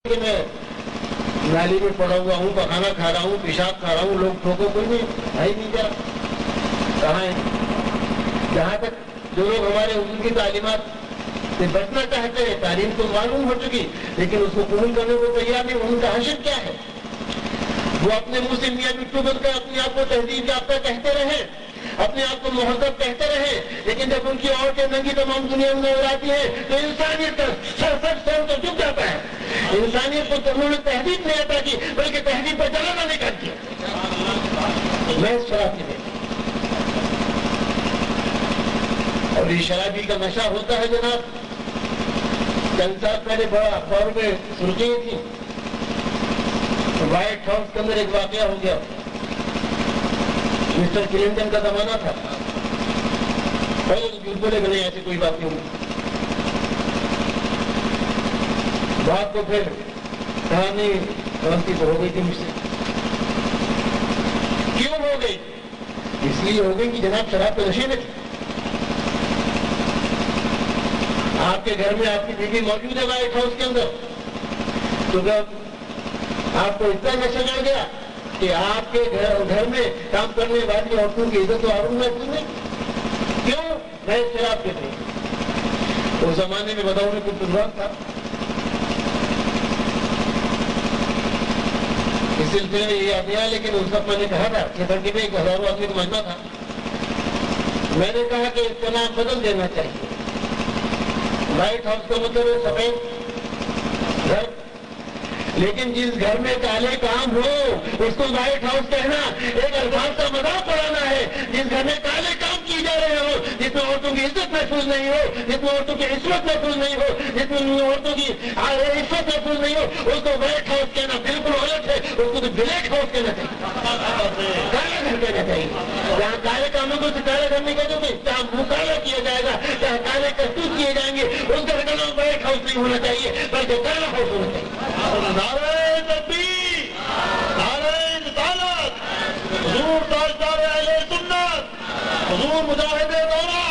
کہ میں نالی میں پڑا ہوا ہوں، پخانا کھا رہا ہوں، پیشاب کھا رہا ہوں، لوگ ٹھوکو کوئی نہیں ہے ہی نہیں کیا کہاں ہے؟ جہاں تک جو لوگ ہمارے حضور کی تعلیمات سے بچنا چاہتے ہیں، تعلیم تو معلوم ہو چکی لیکن اس کو قبول کرنے کو تیار نہیں، ان کا حشر کیا ہے؟ وہ اپنے منہ سے میاں بٹو بن کر اپنے آپ کو تہذیب یافتہ کہتے رہے، اپنے آپ کو مہذب کہتے رہے، لیکن جب ان کی عورتیں ننگی تمام دنیا میں نظر آتی ہے تو انسانیت کا سر تو جھک جاتا ہے۔ انسانیت کو انہوں نے تہذیب نہیں عطا کی بلکہ تہذیب پر جلانا نہیں کر دیا۔ میں شراب کی اور یہ شرابی کا نشہ ہوتا ہے جناب۔ چند سال پہلے بڑا اخبار میں سرخی تھی، وائٹ ہاؤس کے اندر ایک واقعہ ہو گیا، مسٹر کلنٹن کا زمانہ تھا، پہلے جھوٹ بولے کہ نہیں ایسی کوئی بات نہیں ہوئی، بات کو پھر کہا نہیں غلطی تو ہو گئی تھی مجھ سے۔ کیوں ہو گئی؟ اس لیے ہو گئی کہ جناب شراب کے نشے میں تھی۔ آپ کے گھر میں آپ کی بیوی موجود ہے وائٹ ہاؤس کے اندر، تو جب آپ کو اتنا نشہ چڑھ گیا کہ آپ کے گھر میں کام کرنے والی عورتوں کی عزت و آبرو محفوظ نہیں، کیوں؟ میں شراب کے تھے۔ اس زمانے میں بداؤں کچھ پروگرام تھا، اس سلسلے میں یہ یاد نہیں آیا، لیکن اس وقت میں نے کہا تھا کہ سڑکی میں 1000 آدمی کو ماننا تھا، میں نے کہا کہ اس کا نام بدل دینا چاہیے۔ وائٹ ہاؤس کا مطلب ہے سفید گھر، لیکن جس گھر میں کالے کام ہو اس کو وائٹ ہاؤس کہنا ایک الفاظ کا مذاق اڑانا ہے۔ جس گھر میں کالے کام کی جا رہے ہو، جس میں عورتوں کی عزت محفوظ نہیں ہو، جس میں عورتوں کی عصمت محفوظ نہیں ہو، جس میں عورتوں کی عزت محفوظ نہیں ہو، اس کو وائٹ ہاؤس کہنا بالکل غلط ہے، اس کو تو بلیک ہاؤس کہنا چاہیے، کالا گھر کہنا چاہیے۔ جہاں کالے کاموں کو کالا گھر نہیں کہتے تھے، جہاں منہ کالا کیا جائے گا، جہاں کالے کرتوت کیے جائیں گے، اس گھر کا نام وائٹ ہاؤس نہیں ہونا چاہیے بلکہ کالا ہاؤس ہونا چاہیے۔ نعرہ تکبیر، نعرہ رسالت، حضور تاجدار اہل سنت، حضور مجاہد دورہ۔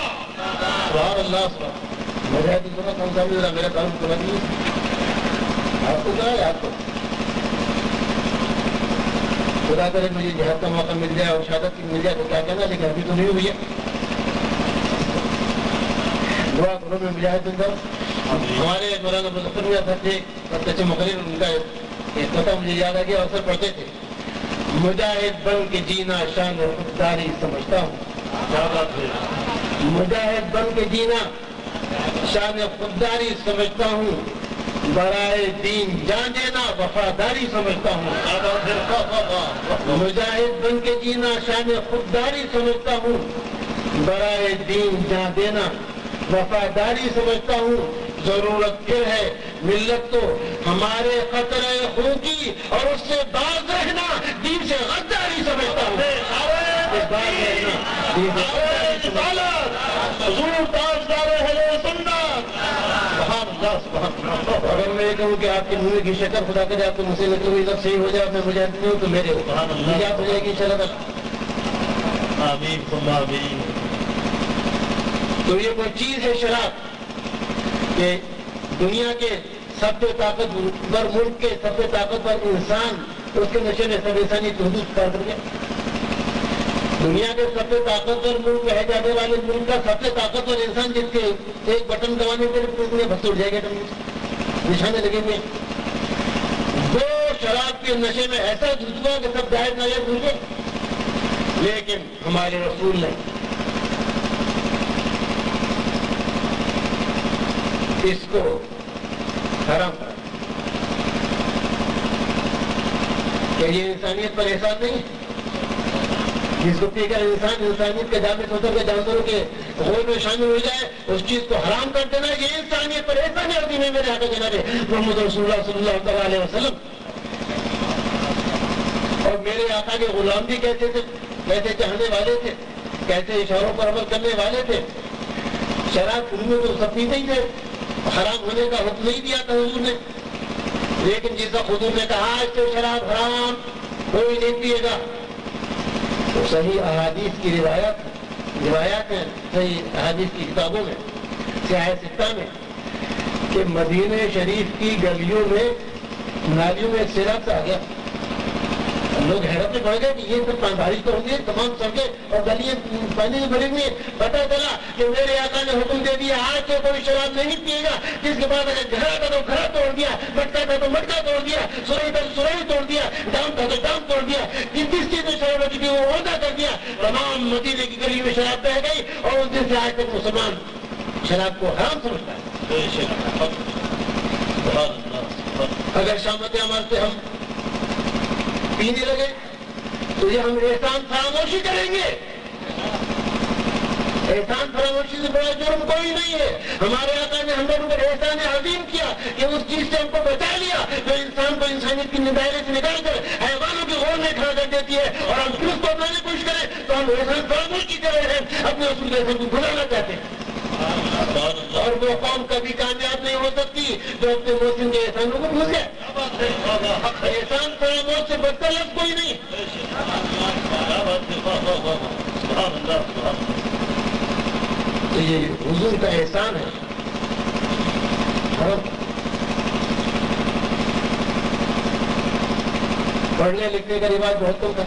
سبحان اللہ، سبحان مجاہد دورہ کون سا مل رہا؟ میرا کام سنا دیجیے، آپ کو کیا ہے؟ آپ کو خدا کرے مجھے جہاد کا موقع مل جائے اور شہادت کی مل جائے تو کیا کہنا، لیکن ابھی تو نہیں ہوئی ہے۔ دعا کرو میں مجاہد بن جاؤں۔ ہمارے مولانا مظفر میاں صاحب تھے، سب اچھے مقرر، ان کا ایک قطعہ مجھے یاد آ گیا، اکثر پڑھتے تھے، مجاہد بن کے جینا شان خودداری سمجھتا ہوں، مجاہد بن کے جینا شان خودداری سمجھتا ہوں، برائے دین جان دینا وفاداری سمجھتا ہوں۔ مجاہد بن کے جینا شان خودداری سمجھتا ہوں، برائے دین جان دینا وفاداری سمجھتا ہوں۔ ضرورت یہ ہے ملت تو ہمارے قطرے خون کی اور اس سے باز رہنا دین سے غداری سمجھتا ہوں۔ حضور تاجدار اہل سنت۔ اگر میں یہ کہوں کہ آپ کے منہ کی شکر خدا کرے آپ کو مجھ سے نکل ہوئی سب صحیح ہو جائے، میں مجھے نہیں ہوں تو میرے نجات ہو جائے گی انشاءاللہ۔ آمین ثم آمین۔ تو یہ کوئی چیز ہے شراب کہ دنیا کے سب سے طاقتور ملک کے سب سے طاقتور انسان اس کے نشے میں سب انسانی حدود پار کر گیا۔ دنیا کے سب سے طاقتور ملک کہے جانے والے ملک کا سب سے طاقتور انسان جس کے ایک بٹن دبانے کے بھس اٹھ جائے گا، نشانے لگے ہوئے، وہ شراب کے نشے میں ایسا گھس گیا کہ سب جائز ناجائز بھول گئے، لیکن ہمارے رسول نے اس کو حرام کرا کہ یہ انسانیت پر احسان نہیں ہے۔ جس کو پی کر انسان انسانیت کے جامع سوچوں کے جانوروں کے غور میں شامل ہو جائے، اس چیز کو حرام کر دینا یہ انسانیت پر احسان عظیم ہے میرے حق جناب محمد رسول اللہ صلی اللہ علیہ وسلم۔ اور میرے آقا کے غلام بھی کیسے تھے، کیسے چاہنے والے تھے، کیسے اشاروں پر عمل کرنے والے تھے۔ شراب شروع میں تو سب پیتے ہی تھے، حرام ہونے کا حکم نہیں دیا تھا حضور نے، لیکن جس وقت حضور نے کہا آج تو شراب حرام کوئی نہیں پیے گا، تو صحیح احادیث کی روایات ہیں، صحیح احادیث کی کتابوں میں، سیاہ ستہ میں، کہ مدینہ شریف کی گلیوں میں نالیوں میں ایک سیلاب آ گیا. لوگ حیرت میں پڑ گئے کہ یہ سب بارش تو ہوتی ہے, تمام سڑکیں اور گلیاں پانی میں بھری ہوئی ہیں. پتہ چلا کہ میرے آقا نے حکم دے دیا آج سے کوئی شراب نہیں پیے گا. جس کے بعد اگر گھڑا تھا تو گھڑا توڑ دیا, مٹکا تھا تو مٹکا توڑ دیا, سرائی تھا تو سرائی توڑ دیا, ڈام تھا تو ڈام توڑ دیا. جس چیز میں شراب رکھی تھی وہ عہدہ کر دیا. تمام مدینے کی گلی میں شراب بہ گئی اور اس دن سے آج تک مسلمان شراب کو حرام سمجھتا ہے. اگر شامت عمل سے ہم پینے لگے تو یہ ہم احسان فراموشی کریں گے. احسان فراموشی سے بڑا جرم کوئی نہیں ہے. ہمارے آقا نے ہم لوگوں پر احسان عظیم کیا کہ اس چیز سے ہم کو بچا لیا جو انسان کو انسانیت کی دائرے سے نکال کر حیوانوں کی غور میں کھڑا کر دیتی ہے. اور ہم پھر اس کو اپنانے کی کوشش کریں تو ہم احسان فراموشی کر رہے ہیں, اپنے اصول کے احسان کو بھلانا چاہتے ہیں. اور وہ قوم کبھی کامیاب نہیں ہو سکتی جو اپنے محسن کے احسانوں کو بھول جائے. احسان فراموش سے بدتر لفظ کوئی نہیں. تو یہ حضور کا احسان ہے. پڑھنے لکھنے کا رواج بہت کم ہے.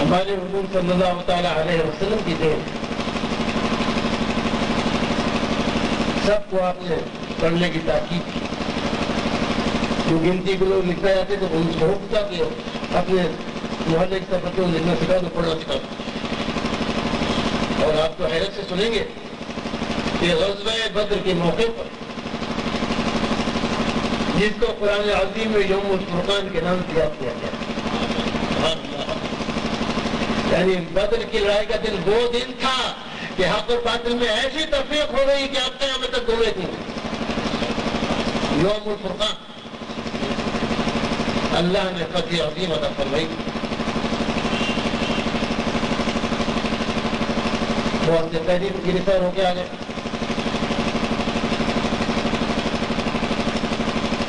ہمارے حضور صلی اللہ تعالیٰ علیہ وسلم کی دین سب کو آپ نے پڑھنے کی تاکید کی. جو گنتی کو لوگ لکھنا چاہتے تو ان کو ہوتا کہ اپنے محلے کی طرف کو لکھنا سکھا تو پڑھنا سکھا. اور آپ تو حیرت سے سنیں گے کہ غزوہ بدر کے موقع پر جس کو قرآن عظیم میں یوم الفرقان کے نام سے یاد کیا گیا, یعنی بدر کی لڑائی کا دن وہ دن تھا کہ حق اور باطل میں ایسی تفریق ہو گئی کہ اب قیامت تک دونوں تھے. یوم الفرقان اللہ نے فتح عظیم عطا فرمائی. بہت سے قیدی گرفتار ہو کے آ گئے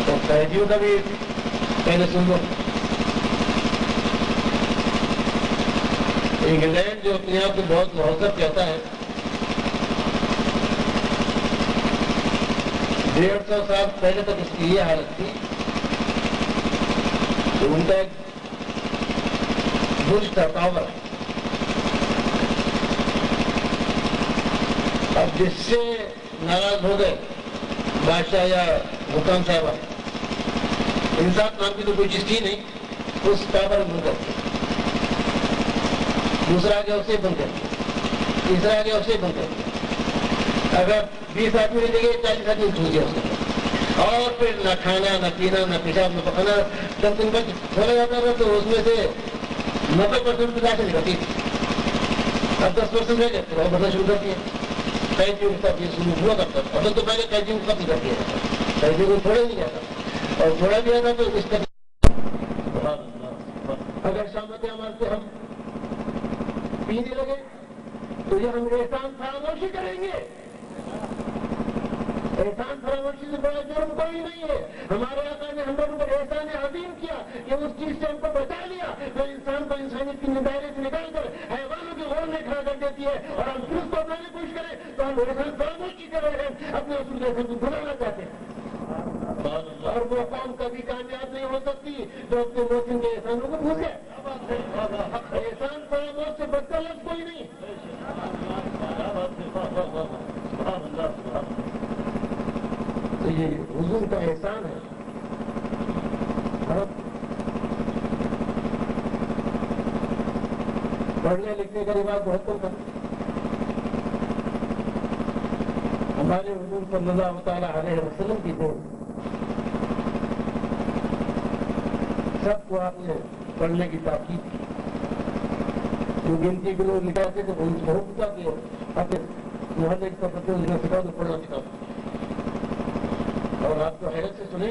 تو قیدیوں کا بھی پہلے سن لو. انگلینڈ جو اپنے آپ کو بہت مہذب کہتا ہے 150 سال پہلے تک اس کی یہ حالت تھی کہ ان کا ایک برج تھا, ٹاور. اب جس سے ناراض ہو گئے بادشاہ یا حکام صاحبہ, انصاف نام کی تو کوئی چیز تھی نہیں, اس ٹاور میں گئے. دوسرا آگے اسے بند کر دیا, تیسرا آگے اسے بند کر دیا. اگر 20 آدمی رہ گئے 40 آدمی چھوٹ گیا اس کے. اور پھر نہ کھانا نہ پینا نہ پیشاب نہ پکانا. جب دن بچ کھولا جاتا تھا تو اس میں سے 90% کی لاش نکلتی تھی. اب 10% رہ گئے پھر اور بڑھنا شروع کرتی ہے. قیدیوں کے ساتھ یہ شروع ہوا کرتا تھا. اب تو پہلے قیدیوں کو ختم کر دیا جاتا, قیدیوں کو چھوڑا نہیں جاتا, اور چھوڑا بھی جاتا تو اس کا اگر شامت عمل سے ہم پینے لگے تو یہ ہم احسان فراموشی کریں گے. احسان فراموشی سے بڑا جرم کوئی نہیں ہے. ہمارے آقا نے ہم لوگوں پر احسان عظیم کیا کہ اس چیز سے ہم کو بچا لیا جو انسان کو انسانیت کی دائرے سے نکال کر حیوانوں کی غور میں کھڑا کر دیتی ہے. اور ہم پھر اس کو اپنانے کی کوشش کریں تو ہم احسان فراموشی کر رہے ہیں, اپنے اصول کے احسان کو بھلانا چاہتے ہیں. اور وہ قوم کبھی کامیاب نہیں ہو سکتی جو اپنے محسن کے احسانوں کو بھول جائے. احسان فراموش سے بدتر لفظ کوئی نہیں. تو یہ حضور کا احسان ہے. پڑھنے لکھنے کا رواج بہت کم ہے. ہمارے حضور صلی اللہ تعالیٰ علیہ وسلم کی دین سب کو آپ نے پڑھنے کی تاکید کی. جو گنتی کے لوگ نکالتے تھے ان کو ہوتا کہ اپنے محلے کی طرف لکھنا سکھا تو پڑھنا سکھا. اور آپ تو حیرت سے سنیں